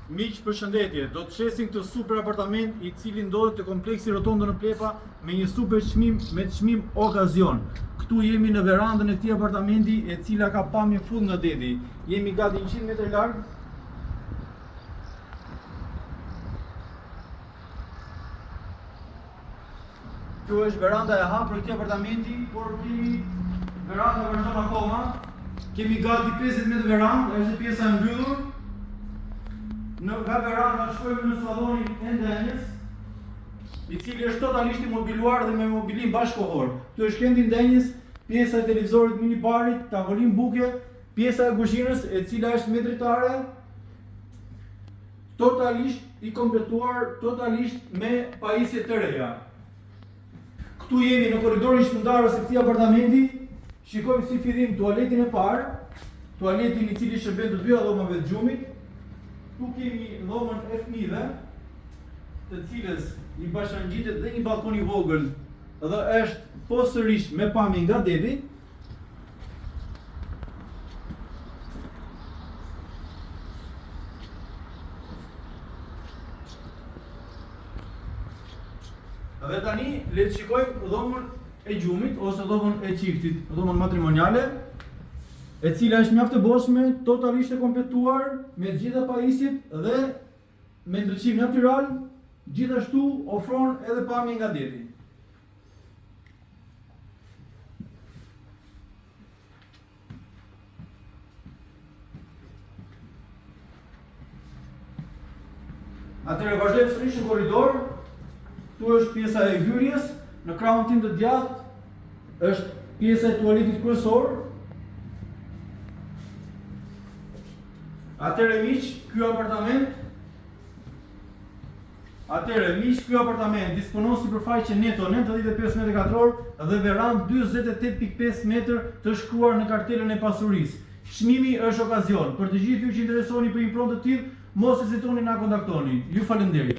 Miq, përshëndetje. Do të shesim këtë super apartament i cili ndodhet te kompleksi Rotondo në Plepa me një super çmim me çmim okazion. Këtu jemi në verandën e këtij apartamenti e cila ka pamje full nga deti. Jemi gati 100 metër larg. Kjo është veranda e hapur e këtij apartamenti, por kemi veranda vazhdon akoma. Kemi gati 50 metër verandë, është pjesa e mbyllur. Nga veranda shkojmë në sallonin e ndenjës, i cili është totalisht imobiluar dhe me mobilim bashkëkohor. Këtu është kendi i ndenjës, pjesa e televizorit minibarit, tavolinë buke, pjesa e kuzhinës e cila është me dritare, totalisht i kompletuar, totalisht me pajisje të reja. Këtu jemi në korridorin shpërndarës së këtij apartamenti. Shikojmë si fillim tualetin e parë, tualetin i cili shërben të dyja dhomave të gjumit. Tu kemi dhomën e fëmijëve, të cilës i bashkangjitet dhe një balkon i vogël dhe është posërish me pamje nga deti. Dhe tani le të shikojmë dhomën e gjumit ose dhomën e çiftit, dhomën matrimoniale, e cila është mjaft e boshme, totalisht e kompletuar me të gjitha pajisjet dhe me ndriçim natyral, gjithashtu ofron edhe pamje nga deti. Atëherë vazhdojmë sërish në korridor. Këtu është pjesa e hyrjes, në krahun tim të djathtë është pjesa e tualetit kryesor. Atëherë miq, ky apartament disponon sipërfaqe neto 95 m2 dhe verandë 48.5 m të shkruar në kartelën e pasurisë. Çmimi është okazion. Për të gjithë ju që interesoni për një pronë të tillë, mos hezitoni na kontaktoni. Ju falenderoj.